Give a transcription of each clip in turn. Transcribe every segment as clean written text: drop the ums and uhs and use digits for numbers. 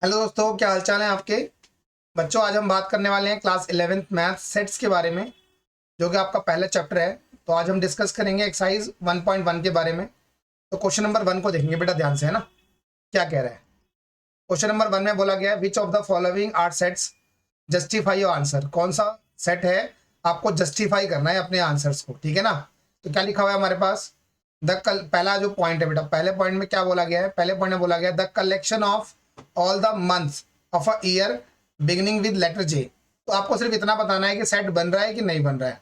Hello दोस्तों, क्या हालचाल है आपके बच्चों। आज हम बात करने वाले हैं क्लास 11th मैथ सेट्स के बारे में, जो कि आपका पहला चैप्टर है। तो आज हम डिस्कस करेंगे एक्सरसाइज 1.1 के बारे में। तो क्वेश्चन नंबर 1 को देखेंगे बेटा ध्यान से, है ना। क्या कह रहा है क्वेश्चन नंबर 1 में? बोला गया है which of the following are sets justify your answer. कौन सा सेट है, आपको जस्टिफाई करना है अपने आंसर्स को, ठीक है ना। तो क्या लिखा हुआ है हमारे पास? पहला जो पॉइंट है बेटा, पहले पॉइंट में क्या बोला गया है? पहले पॉइंट में बोला गया the collection of all the months of a year beginning with letter J. तो आपको सिर्फ इतना बताना है कि सेट बन रहा है कि नहीं बन रहा है,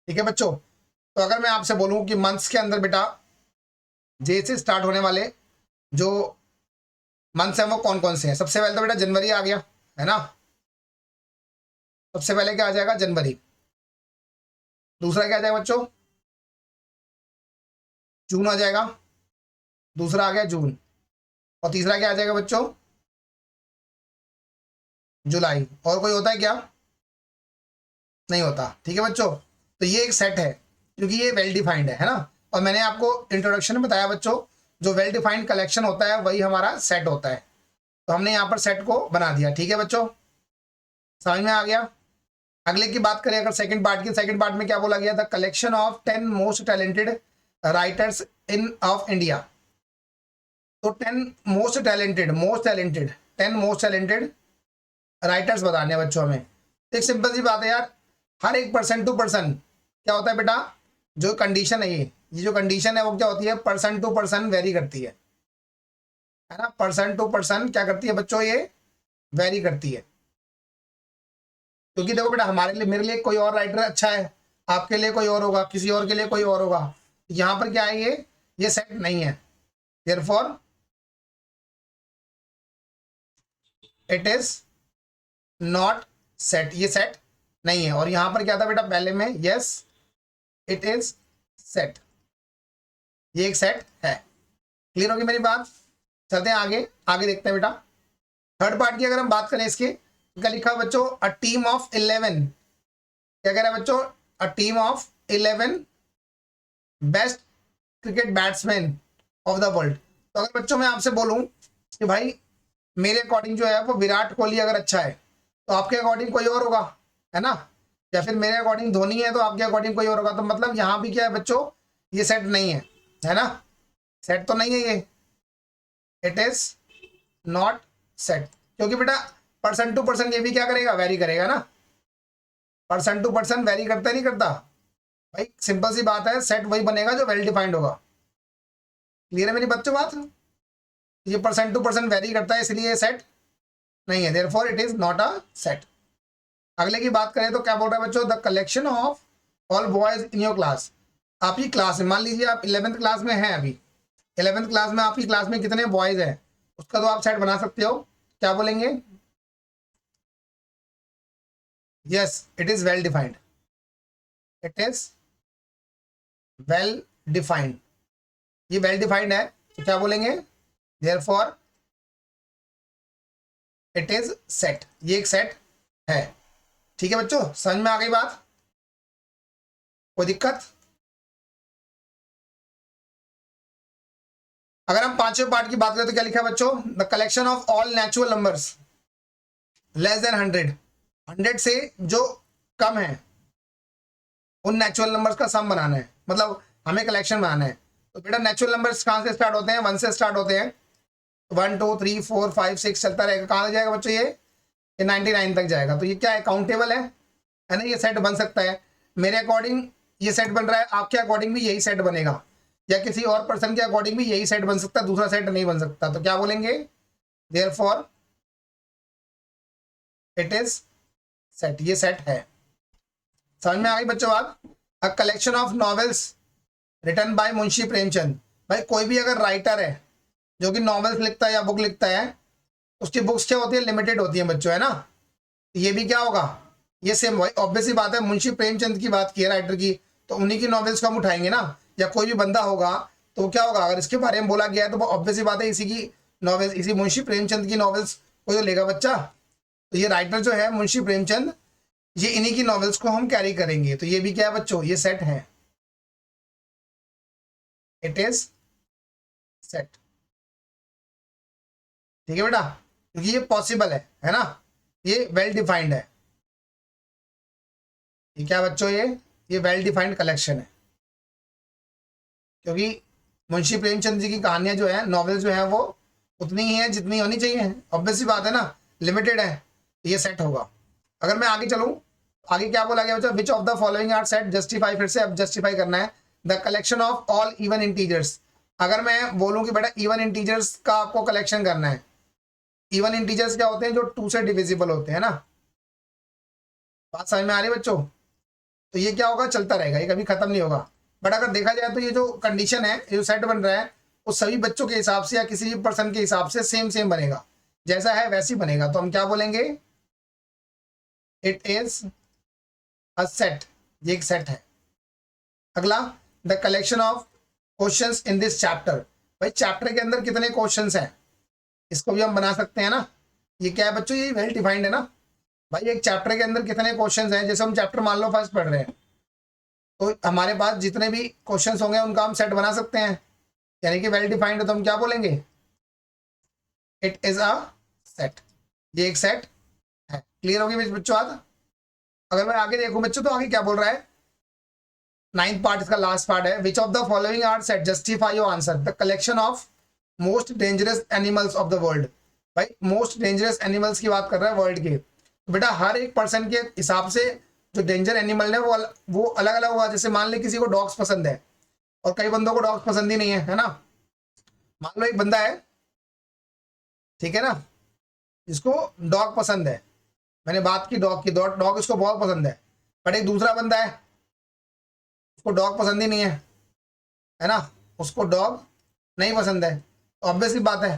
ठीक है बच्चों। तो अगर मैं आपसे बोलूं कि मंथ्स के अंदर बेटा जे से स्टार्ट होने वाले जो मंथ्स हैं वो कौन कौन से हैं? सबसे पहले तो बेटा जनवरी आ गया, है ना। सबसे पहले क्या आ जाएगा? जनवरी। दूसरा क्या आ जाएगा बच्चों? जून आ जाएगा। दूसरा आ गया जून। और तीसरा क्या आ जाएगा बच्चों? जुलाई। और कोई होता है क्या? नहीं होता, ठीक है बच्चों। तो ये एक सेट है क्योंकि ये वेल डिफाइंड है ना। और मैंने आपको इंट्रोडक्शन में बताया बच्चों, जो वेल डिफाइंड कलेक्शन होता है वही हमारा सेट होता है। तो हमने यहाँ पर सेट को बना दिया, ठीक है बच्चों। समझ में आ गया। अगले की बात करें अगर सेकंड पार्ट की, सेकंड पार्ट में क्या बोला गया था? Collection of 10 most talented writers in of India. तो 10 मोस्ट टैलेंटेड राइटर्स बताने हैं बच्चों हमें। तो एक सिंपल सी बात है यार, हर एक पर्सन टू पर्सन क्या होता है बेटा, जो कंडीशन है ये जो कंडीशन है वो क्या होती है? पर्सन टू पर्सन वेरी करती है ना। पर्सन टू पर्सन क्या करती है बच्चों? ये वेरी करती है। क्योंकि देखो बेटा, हमारे लिए, मेरे लिए कोई और राइटर अच्छा है, आपके लिए कोई और होगा, किसी और के लिए कोई और होगा। यहाँ पर क्या है? ये सेट नहीं है, therefore it is not set. ये सेट नहीं है। और यहाँ पर क्या था बेटा पहले में? Yes it is set. ये एक सेट है। क्लियर होगी मेरी बात। चलते हैं आगे, आगे देखते हैं बेटा। थर्ड पार्ट की अगर हम बात करें इसके, तो क्या लिखा है बच्चों? A team of 11। क्या कह रहा है बच्चों? A team of 11 best cricket batsman of the world. तो अगर बच्चों मैं आपसे बोलूं कि भाई मेरे अकॉर्डिंग जो है वो विराट कोहली अगर अच्छा है, तो आपके अकॉर्डिंग कोई और होगा, है ना। या फिर मेरे अकॉर्डिंग धोनी है तो आपके अकॉर्डिंग कोई और होगा। तो मतलब यहाँ भी क्या है बच्चों? ये सेट नहीं है ना। सेट तो नहीं है ये, इट इज नॉट सेट। क्योंकि बेटा पर्सन टू पर्सन ये भी क्या करेगा? वेरी करेगा ना। पर्सन टू पर्सन वेरी करता नहीं करता भाई? सिंपल सी बात है, सेट वही बनेगा जो वेल डिफाइंड होगा। क्लियर है मेरी बच्चों बात? ये पर्सन टू पर्सन वेरी करता है इसलिए ये सेट नहीं है, therefore it is not a set. अगले की बात करें तो क्या बोल रहा है बच्चों? The collection of all boys in your class. आपकी क्लास में, मान लीजिए आप 11th क्लास में हैं अभी, 11th क्लास में आपकी क्लास में कितने बॉयज हैं उसका तो आप सेट बना सकते हो। क्या बोलेंगे? Yes it is well defined. It is well defined. ये वेल डिफाइंड है तो क्या बोलेंगे? Therefore it is set. ये एक सेट है, ठीक है बच्चों। समझ में आ गई बात? कोई दिक्कत? अगर हम पांचवें पार्ट की बात करें तो क्या लिखा है बच्चों? The collection of all natural numbers less than 100। 100 से जो कम है उन नेचुरल नंबर्स का सम बनाना है, मतलब हमें कलेक्शन बनाना है। तो बेटा नेचुरल नंबर्स कहाँ से स्टार्ट होते हैं? 1 से स्टार्ट होते हैं। 1 2 3 4 5 6 चलता रहेगा। कहाँ तक जाएगा बच्चों? ये 99 तक जाएगा। तो ये क्या है? काउंटेबल है ना। ये सेट बन सकता है। मेरे अकॉर्डिंग ये सेट बन रहा है, आपके अकॉर्डिंग भी यही सेट बनेगा, या किसी और पर्सन के अकॉर्डिंग भी यही सेट बन सकता है, दूसरा सेट नहीं बन सकता। तो क्या बोलेंगे? Therefore it is set. ये सेट है। समझ में आ गई बच्चों बात? A collection of novels written by Munshi Premchand. भाई कोई भी अगर राइटर है जो कि नॉवेल्स लिखता है या बुक लिखता है, उसकी बुक्स क्या होती है? लिमिटेड होती है बच्चों, है ना। ये भी क्या होगा? ये सेम भाई, ऑब्वियस सी बात है। मुंशी प्रेमचंद की बात की है राइटर की, तो उन्हीं की नॉवेल्स को हम उठाएंगे ना। या कोई भी बंदा होगा तो क्या होगा? अगर इसके बारे में बोला गया है तो ऑब्वियस सी बात है इसी की नॉवेल्स, इसी मुंशी प्रेमचंद की नॉवेल्स कोई तो लेगा बच्चा। तो ये राइटर जो है मुंशी प्रेमचंद, ये इन्हीं की नॉवेल्स को हम कैरी करेंगे। तो ये भी क्या है बच्चों? ये सेट है। इट इज सेट, ठीक है बेटा। क्योंकि ये पॉसिबल है ना, ये वेल डिफाइंड है। ये क्या बच्चों, ये वेल डिफाइंड कलेक्शन है, क्योंकि मुंशी प्रेमचंद जी की कहानियां जो है, नॉवेल जो है, वो उतनी ही है जितनी होनी चाहिए। ऑब्वियस सी बात है ना, लिमिटेड है, ये सेट होगा। अगर मैं आगे चलूं, आगे क्या बोला गया बच्चा, which of the following are set, justify, फिर से अब जस्टिफाई करना है, the collection of all even integers. अगर मैं बोलूं कि बेटा इवन इंटीजर्स का आपको कलेक्शन करना है, इवन इंटीजर्स क्या होते हैं, जो 2 से डिविजिबल होते हैं ना, बात समझ में आ रही है बच्चों? तो ये क्या होगा, चलता रहेगा, ये कभी खत्म नहीं होगा। बट अगर देखा जाए तो ये जो कंडीशन है, ये जो सेट बन रहा है, वो सभी बच्चों के हिसाब से या किसी भी पर्सन के हिसाब से सेम सेम बनेगा, जैसा है वैसे ही बनेगा। तो हम क्या बोलेंगे, इट इज अ सेट, ये एक सेट है। अगला, the collection of questions in this chapter. भाई चैप्टर के अंदर कितने क्वेश्चंस हैं, इसको भी हम बना सकते हैं ना। ये क्या है बच्चों, ये वेल डिफाइंड है ना। भाई एक चैप्टर के अंदर कितने क्वेश्चंस हैं, जैसे हम चैप्टर मान लो फर्स्ट पढ़ रहे हैं, तो हमारे पास जितने भी क्वेश्चंस होंगे उनका हम सेट बना सकते हैं, यानी कि वेल डिफाइंड है, तो हम क्या बोलेंगे, इट इज अ सेट, ये एक सेट है। क्लियर होगी बच्चों आज? अगर मैं आगे देखूं बच्चों, तो आगे क्या बोल रहा है, 9th पार्ट, इसका लास्ट पार्ट है, which of the following are set, justify your answer, the collection of most dangerous animals of the world. भाई मोस्ट डेंजरस एनिमल्स की बात कर रहा है वर्ल्ड के, तो बेटा हर एक पर्सन के हिसाब से जो डेंजर एनिमल है वो अलग अलग हुआ। जैसे मान ली किसी को डॉग्स पसंद है, और कई बंदों को डॉग्स पसंद ही नहीं है ना। मान लो एक बंदा है, ठीक है ना, जिसको डॉग पसंद है, मैंने बात की डॉग की, डॉग इसको बहुत पसंद है। बट एक दूसरा बंदा है, उसको डॉग पसंद ही नहीं है ना, उसको डॉग नहीं पसंद है। तो ऑब्वियस सी बात है,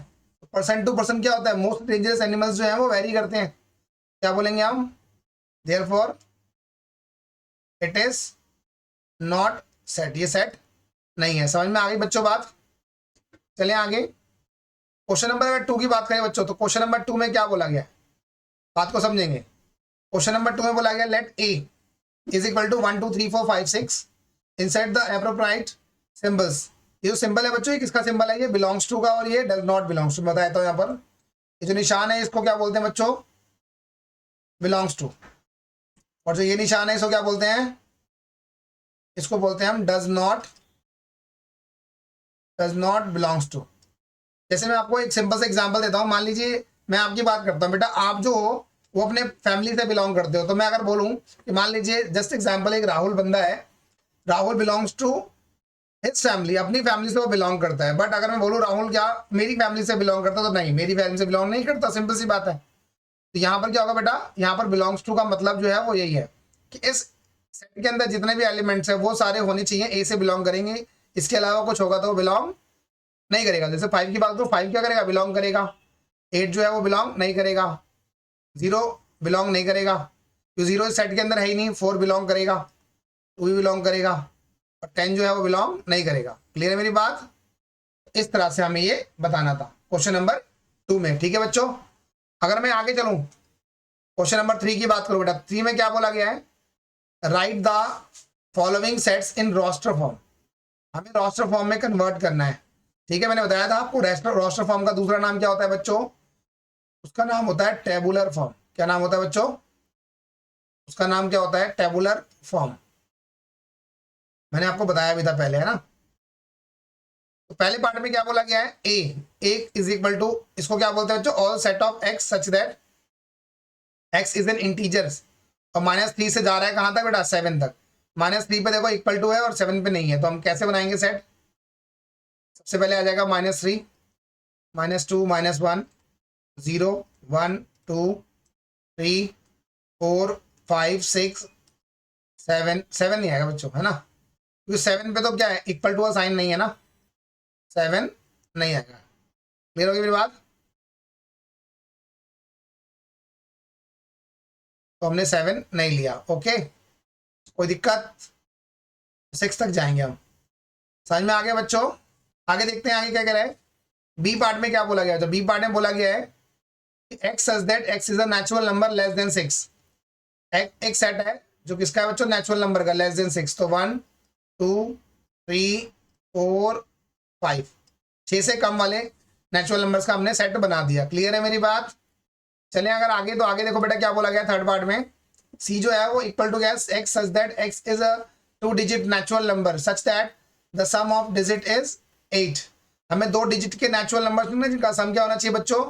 पर्सन टू पर्सन क्या होता है, मोस्ट डेंजरस एनिमल्स जो है वो वेरी करते हैं। क्या बोलेंगे हम, therefore it is not set, ये सेट नहीं है। समझ में आ गई बच्चों बात? चलें आगे। क्वेश्चन नंबर अगर 2 की बात करें बच्चों, तो क्वेश्चन नंबर 2 में क्या बोला गया, बात को समझेंगे। क्वेश्चन नंबर 2 में बोला गया, let A is equal to 1 2 3 4 5 6 insert the appropriate symbols. ये जो सिंबल है बच्चों, ये किसका सिंबल है, ये बिलोंग्स टू का, और ये डज नॉट बिलोंग्स टू। बताया तो यहाँ पर ये जो निशान है इसको क्या बोलते हैं बच्चों, बिलोंग्स टू। और जो ये निशान है इसको क्या बोलते हैं, इसको बोलते हैं हम डज नॉट बिलोंग्स टू। जैसे मैं आपको एक सिंपल सा एग्जांपल देता हूँ, मान लीजिए मैं आपकी बात करता हूँ, बेटा आप जो हो वो अपने फैमिली से बिलोंग करते हो। तो मैं अगर बोलूँ कि मान लीजिए जस्ट एग्जांपल, एक राहुल बंदा है, Rahul belongs to his family, अपनी फैमिली से वो बिलोंग करता है। बट अगर मैं बोलूँ राहुल क्या मेरी फैमिली से बिलोंग करता है, तो नहीं, मेरी फैमिली से बिलोंग नहीं करता, सिंपल सी बात है। तो यहाँ पर क्या होगा बेटा, यहाँ पर बिलोंग्स टू का मतलब जो है वो यही है कि इस सेट के अंदर जितने भी एलिमेंट्स हैं वो सारे होने चाहिए ए से बिलोंग करेंगे, इसके अलावा कुछ होगा तो वो बिलोंग नहीं करेगा। जैसे 5 की बात करो, 5 क्या करेगा, बिलोंग करेगा। 8 जो है वो बिलोंग नहीं करेगा। 0 बिलोंग नहीं करेगा, तो 0 इस सेट के अंदर है ही नहीं। 4 बिलोंग करेगा, 2 भी बिलोंग करेगा, और 10 जो है वो बिलोंग नहीं करेगा। क्लियर है मेरी बात? इस तरह से हमें ये बताना था क्वेश्चन नंबर 2 में। ठीक है बच्चों, अगर मैं आगे चलूं, क्वेश्चन नंबर 3 की बात करूं बेटा, 3 में क्या बोला गया है, write the following sets in roster form. हमें रोस्टर फॉर्म में कन्वर्ट करना है। ठीक है, मैंने बताया था आपको रोस्टर फॉर्म का दूसरा नाम क्या होता है बच्चों, उसका नाम होता है टेबुलर फॉर्म। क्या नाम होता है बच्चों, उसका नाम क्या होता है, टेबुलर फॉर्म। मैंने आपको बताया भी था पहले, है ना। तो पहले पार्ट में क्या बोला गया है, ए इज इक्वल टू, इसको क्या बोलते हैं बच्चों, all set of x such that x is an integers. और -3 से जा रहा है कहां तक बेटा, 7 तक। -3 पे देखो इक्वल टू है और 7 पे नहीं है, तो हम कैसे बनाएंगे सेट। सबसे पहले आ जाएगा -3 -2 -1 0 1 2 3 4 5 6 7 7 नहीं आएगा बच्चों, है ना, क्योंकि 7 पे तो क्या है, इक्वल टू का साइन नहीं है ना, 7 नहीं आएगा। क्लियर होगी मेरी बात? तो हमने 7 नहीं लिया। ओके, कोई दिक्कत, 6 तक जाएंगे हम। समझ में आ गया बच्चों? आगे देखते हैं आगे क्या कह रहा है। बी पार्ट में क्या बोला गया, तो बी पार्ट में बोला गया है x such that x is a natural number less than 6। एक सेट है जो किसका है बच्चों, नेचुरल नंबर का, लेस देन 6। तो 1 2 3 4 5, 6 से कम वाले नेचुरल नंबर्स का हमने सेट बना दिया। क्लियर है मेरी बात? चले अगर आगे, तो आगे देखो बेटा क्या बोला गया थर्ड पार्ट में, सी जो है वो इक्वल टू गैस x such that x is a 2 digit natural number such that the sum of digit is 8। हमें 2 डिजिट के नेचुरल नंबर में जिनका सम क्या होना चाहिए बच्चों,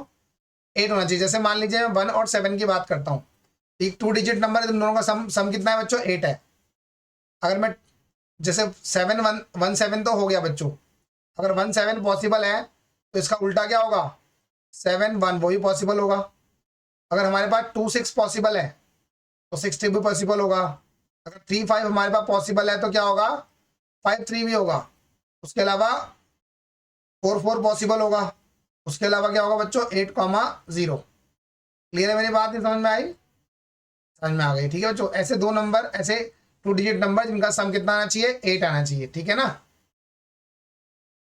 8 होना चाहिए। जैसे मान लीजिए मैं 1 और 7 की बात करता हूँ, एक 2 डिजिट नंबर है, इन दोनों का सम कितना है बच्चों, 8 है। अगर मैं जैसे 7 1 1 7 तो हो गया बच्चों, अगर 1 7 पॉसिबल है तो इसका उल्टा क्या होगा, 7 1 वो भी पॉसिबल होगा। अगर हमारे पास 2 6 पॉसिबल है तो 6 3 भी पॉसिबल होगा। अगर 3 5 हमारे पास पॉसिबल है तो क्या होगा, 5 3 भी होगा। उसके अलावा 4 4 पॉसिबल होगा। उसके अलावा क्या होगा बच्चों, 8,0। क्लियर है मेरी बात, नहीं समझ में आई, समझ में आ गई, ठीक है बच्चों। ऐसे 2 नंबर, ऐसे 2 डिजिट नंबर जिनका सम कितना आना चाहिए, 8 आना चाहिए, ठीक है ना।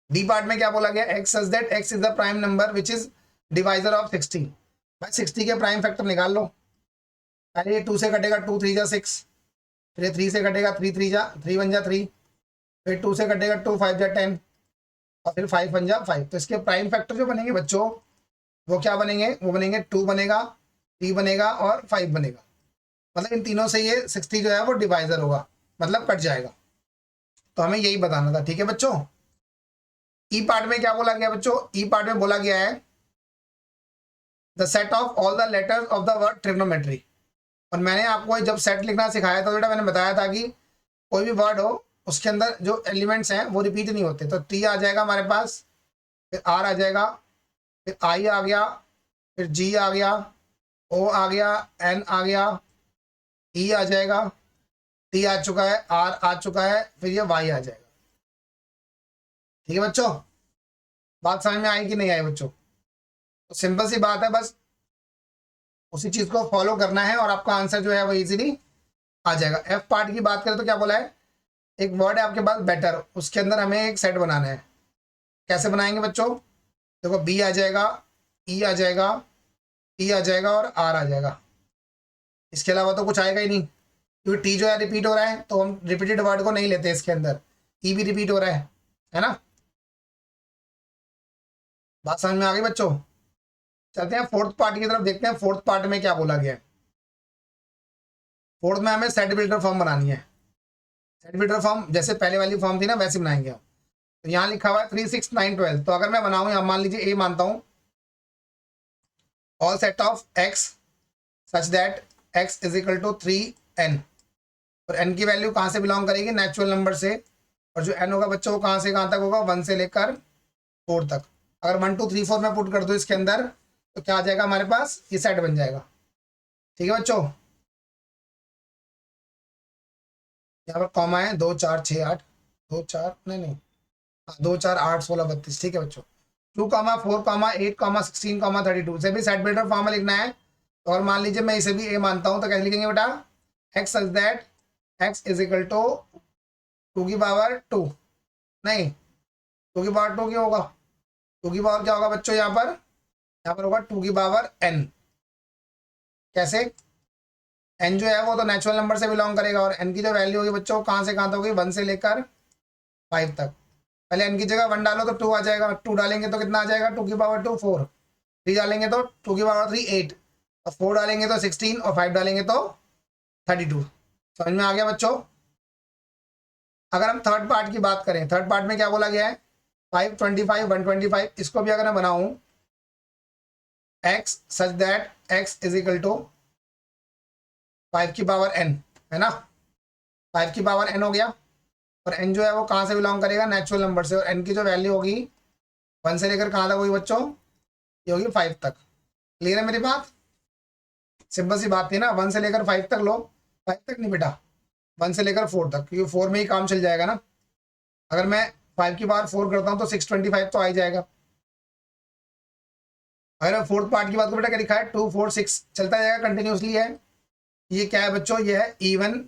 डी पार्ट में क्या बोला गया, x such that x is the prime number which is divisor of 60। भाई 60 के प्राइम फैक्टर निकाल लो। पहले ये 2 से कटेगा, 2 3 जा 6, फिर 3 से कटेगा, 3 3 जा 3 1 जा 3, फिर 2 से कटेगा 2 5 जा 10, और फिर 5 1 जा 5। तो इसके प्राइम फैक्टर जो बनेंगे बच्चों वो क्या बनेंगे, वो बनेंगे 2 बनेगा, 3 बनेगा और 5 बनेगा। मतलब इन तीनों से ये 60 जो है वो डिवाइजर होगा, मतलब कट जाएगा। तो हमें यही बताना था, ठीक है बच्चों। ई पार्ट में क्या बोला गया बच्चों, ई पार्ट में बोला गया है the set of all the letters of the word trigonometry. और मैंने आपको जब सेट लिखना सिखाया था बेटा, मैंने बताया था कि कोई भी वर्ड हो उसके अंदर जो एलिमेंट्स हैं वो रिपीट नहीं होते। तो टी आ जाएगा हमारे पास, फिर आर आ जाएगा, फिर आई आ गया, फिर जी आ गया, ओ आ गया, एन आ गया, ई आ जाएगा, टी आ चुका है, आर आ चुका है, फिर ये वाई आ जाएगा। ठीक है बच्चों, बात समझ में आई कि नहीं आई बच्चों। तो सिंपल सी बात है, बस उसी चीज को फॉलो करना है और आपका आंसर जो है वो इजीली आ जाएगा। एफ पार्ट की बात करें तो क्या बोला है, एक वर्ड है आपके पास बेटर, उसके अंदर हमें एक सेट बनाना है। कैसे बनाएंगे बच्चों, देखो बी आ जाएगा, ई आ जाएगा, टी आ जाएगा और आर आ जाएगा। इसके अलावा तो कुछ आएगा ही नहीं, क्योंकि टी जो है रिपीट हो रहा है तो हम रिपीटेड वर्ड को नहीं लेते इसके अंदर। ई भी रिपीट हो रहा है ना। बात समझ में आ गई बच्चों। चलते हैं फोर्थ पार्ट की तरफ, देखते हैं फोर्थ पार्ट में क्या बोला गया है। फोर्थ में हमें सेट बिल्डर फॉर्म बनानी है। सेट बिल्डर फॉर्म जैसे पहले वाली फॉर्म थी ना वैसे बनाएंगे हम। तो यहाँ लिखा हुआ है 3 6 9 12। तो अगर मैं बनाऊं, यहाँ मान लीजिए ए मानता हूं, all set of x such that x is equal to 3n। और n की वैल्यू कहाँ से बिलोंग करेगी, नेचुरल नंबर से। और जो n होगा बच्चों वो कहाँ से कहाँ तक होगा, 1 से लेकर 4 तक। अगर 1 2 3 4 में पुट कर दो इसके अंदर तो क्या आ जाएगा हमारे पास, ये सेट बन जाएगा। ठीक है बच्चों, यहाँ पर कॉमा है 2 4 6 8, 2 4 नहीं 2 4 8 16 32। ठीक है बच्चों, 2 4 8 16 32 से भी सेट बिल्डर फॉर्म लिखना है। और मान लीजिए मैं इसे भी ए मानता हूं तो कैसे लिखेंगे बेटा, x such that x is equal to 2 की पावर 2, नहीं 2 की पावर 2 क्यों होगा, 2 की पावर क्या होगा बच्चों, यहाँ पर होगा 2 की पावर n। कैसे, n जो है वो तो नेचुरल नंबर से बिलोंग करेगा और n की जो वैल्यू होगी बच्चों कहाँ से कहाँ तक होगी, 1 से लेकर 5 तक। पहले n की जगह 1 डालो तो 2 आ जाएगा, 2 डालेंगे तो कितना आ जाएगा, 2 की पावर 2 4, 3 डालेंगे तो 2 की पावर 3 8, और 4 डालेंगे तो 16, और 5 डालेंगे तो 32। समझ में आ गया बच्चों। अगर हम थर्ड पार्ट की बात करें, थर्ड पार्ट में क्या बोला गया है, 5 25 125। इसको भी अगर मैं बनाऊं, x such that x is equal to 5 की पावर n, है ना, 5 की पावर n हो गया। और n जो है वो कहाँ से बिलोंग करेगा, नेचुरल नंबर से। और n की जो वैल्यू होगी 1 से लेकर कहाँ तक होगी बच्चों, ये होगी 5 तक। क्लियर है मेरी बात, सिंपल सी बात थी ना, 1 से लेकर 5 तक लो, 5 तक नहीं बेटा, 1 से लेकर 4 तक, क्योंकि 4 में ही काम चल जाएगा ना। अगर मैं 5 की पावर 4 करता हूँ तो 625 तो आ ही जाएगा। अगर मैं फोर्थ पार्ट की बात करूँ बेटा क्या लिखा है, 2 4 6 चलता जाएगा कंटिन्यूसली है। ये क्या है बच्चों, ये है even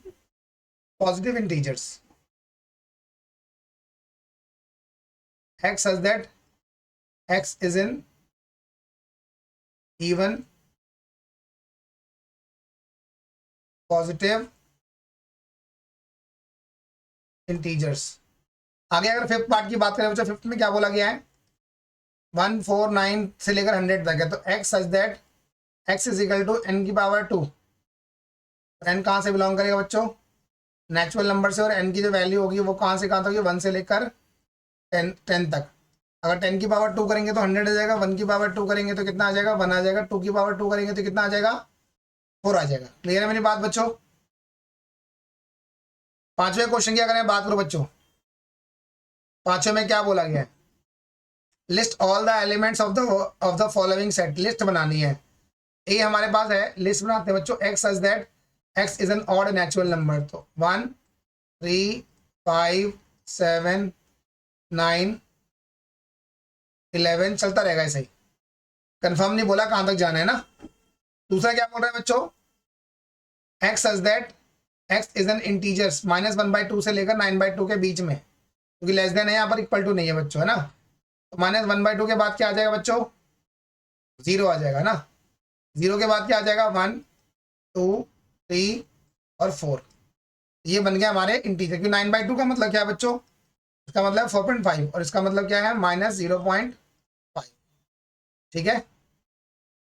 positive integers. x such that x is in even positive integers. आगे अगर फिफ्थ पार्ट की बात करें बच्चों, फिफ्थ में क्या बोला गया है, 1 4 9 से लेकर 100 तक है। तो x such that x is equal to n की पावर 2। n कहाँ से बिलोंग करेगा बच्चों? नेचुरल नंबर से। और n की जो वैल्यू होगी वो कहाँ से कहाँ तक होगी? 1 से लेकर 10 तक। अगर 10 की पावर 2 करेंगे तो 100 आ जाएगा, 1 की पावर 2 करेंगे तो कितना आ जाएगा? 1 आ जाएगा, 2 की पावर 2 करेंगे तो कितना आ जाएगा? 4 आ जाएगा। क्लियर है मेरी बात बच्चों? पांचवें क्वेश्चन की अगर मैं बात करूं बच्चों, पांचवें में क्या बोला गया है? List all the elements of the following set. List बनानी है। ये हमारे पास है, लिस्ट बनाते हैं बच्चों। X such that x is N odd natural number. तो 1 3 5 7 9 11 चलता रहेगा ऐसे ही। कंफर्म नहीं बोला कहां तक जाना है ना। दूसरा क्या बोल रहा है बच्चों? X such that x is an integers -1/2 से लेकर 9/2 के बीच में, क्योंकि लेस देन है यहाँ पर, इक्वल टू नहीं है बच्चों, है ना। तो -1/2 के बाद क्या आ जाएगा बच्चों? 0 आ जाएगा ना। 0 के बाद क्या आ जाएगा? 1 2 3 और 4। ये बन गया हमारे इंटीजर। क्योंकि 9/2 का मतलब क्या है बच्चों? इसका मतलब 4.5 और इसका मतलब क्या है? -0.5। ठीक है।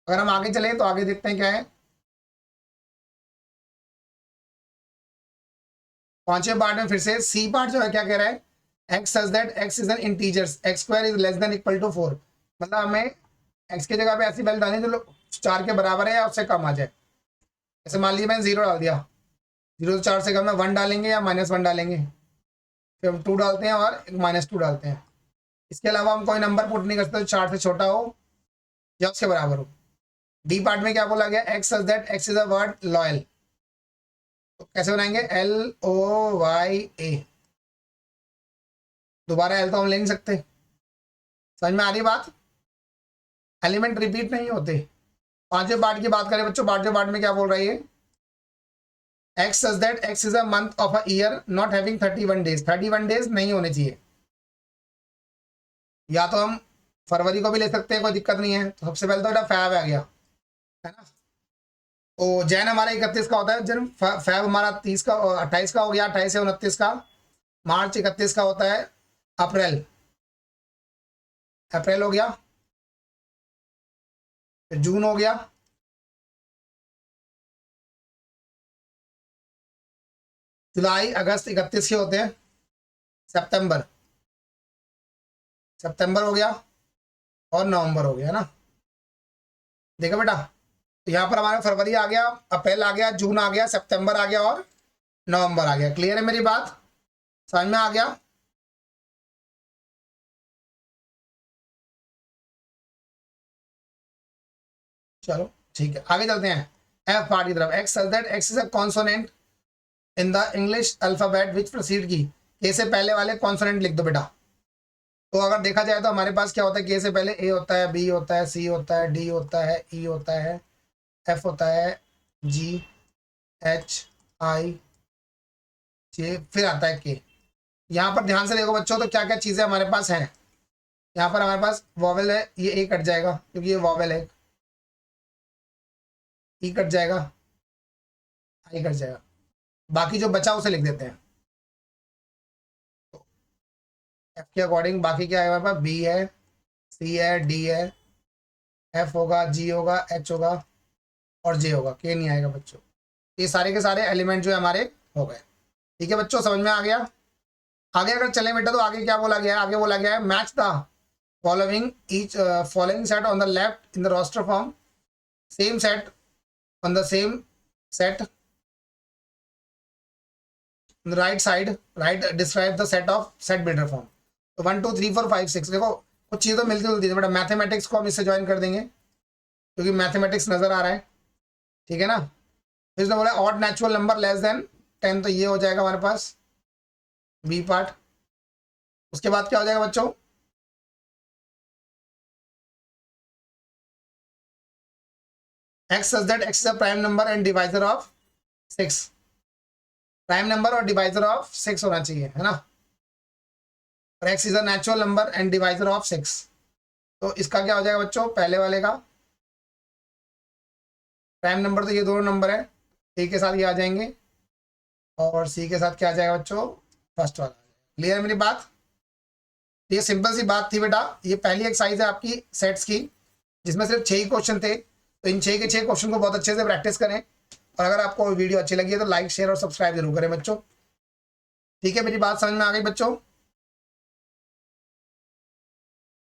अगर हम आगे चले तो आगे देखते हैं क्या है। पांचवें पार्ट में फिर से सी पार्ट जो है क्या कह रहा है? X such that x is an integers x square is less than equal to 4। मतलब हमें एक्स की जगह पे ऐसी वैल्यू डालनी जो 4 के बराबर है या उससे कम आ जाए। जैसे मान लीजिए मैंने 0 डाल दिया, 0 से 4 से कम है, 1 डालेंगे या -1 डालेंगे? फिर हम 2 डालते हैं और -2 डालते हैं। इसके अलावा हम कोई नंबर पुट नहीं कर सकते 4 से छोटा हो या उसके बराबर हो। डी पार्ट में क्या बोला गया? X such that x is a word loyal. तो कैसे बनाएंगे? LOYA। दोबारा एल तो हम ले नहीं सकते। समझ में आ रही बात? एलिमेंट रिपीट नहीं होते। पांचवें पार्ट की बात करें बच्चों, पांचवें पार्ट में क्या बोल रही है? X such that x is a month of a year not having 31 days. 31 days नहीं होने चाहिए। या तो हम फरवरी को भी ले सकते हैं, कोई दिक्कत नहीं है। तो सबसे पहले तो बेटा फैब आ गया, है ना। तो जैन हमारा 31 का होता है जन्म। फैब हमारा 30 का 28 का हो गया, 28 से 29 का। मार्च 31 का होता है। अप्रैल, अप्रैल हो गया। फिर जून हो गया। जुलाई अगस्त 31 के होते हैं। सितंबर, सितंबर हो गया और नवंबर हो गया ना। देखो बेटा, तो यहाँ पर हमारा फरवरी आ गया, अप्रैल आ गया, जून आ गया, सितंबर आ गया और नवंबर आ गया। क्लियर है मेरी बात? समझ में आ गया? चलो ठीक है, आगे चलते हैं। एफ पार्ट की तरफ। X such that x is a consonant in the English alphabet which proceed की। के से पहले वाले कॉन्सोनेंट लिख दो बेटा। तो अगर देखा जाए तो हमारे पास क्या होता है? के से पहले ए होता है, बी होता है, सी होता है, डी होता है, ई होता है, एफ होता है, जी, एच, आई, जे, फिर आता है के। यहाँ पर ध्यान से देखो बच्चों, तो क्या क्या चीज़ें हमारे पास हैं। यहाँ पर हमारे पास वॉवेल है, ये ए कट जाएगा क्योंकि ये वॉवेल है। ई कट जाएगा, आई कट जाएगा। बाकी जो बचा उसे लिख देते हैं। तो एफ के अकॉर्डिंग बाकी क्या है हमारे पास? बी है, सी है, डी है, एफ होगा, जी होगा, एच होगा और जे होगा। के नहीं आएगा बच्चों। ये सारे के सारे एलिमेंट जो है हमारे हो गए। ठीक है बच्चों, समझ में आ गया? आगे अगर चले बेटा तो आगे क्या बोला गया है? आगे बोला गया है match the following each following set on the left in the roster form, same set on the same set on the right side, right describe the set of set builder form। तो 1 2 3 4 5 6 देखो कुछ चीज़ तो मिलती जुलती है बेटा। Mathematics को हम इससे ज्वाइन कर देंगे क्योंकि मैथमेटिक्स नजर आ रहा है। ठीक है ना। फिर इसने बोला odd natural number less than 10, तो ये हो जाएगा हमारे पास बी पार्ट। उसके बाद क्या हो जाएगा बच्चों? X such that x is a prime number and divisor of 6। Prime number और डिवाइजर ऑफ 6 होना चाहिए, है ना। और x is a natural number and divisor of 6। तो इसका क्या हो जाएगा बच्चों? पहले वाले का प्राइम नंबर तो ये दोनों नंबर है, ए के साथ ये आ जाएंगे और सी के साथ क्या आ जाएगा बच्चों? फर्स्ट वाला। क्लियर है मेरी बात? ये सिंपल सी बात थी बेटा। ये पहली एक्सरसाइज है आपकी सेट्स की जिसमें सिर्फ 6 ही क्वेश्चन थे। तो तो इन 6 के 6 क्वेश्चन को बहुत अच्छे से प्रैक्टिस करें, और अगर आपको वीडियो अच्छी लगी है तो लाइक शेयर और सब्सक्राइब जरूर करें बच्चों। ठीक है, मेरी बात समझ में आ गई बच्चों?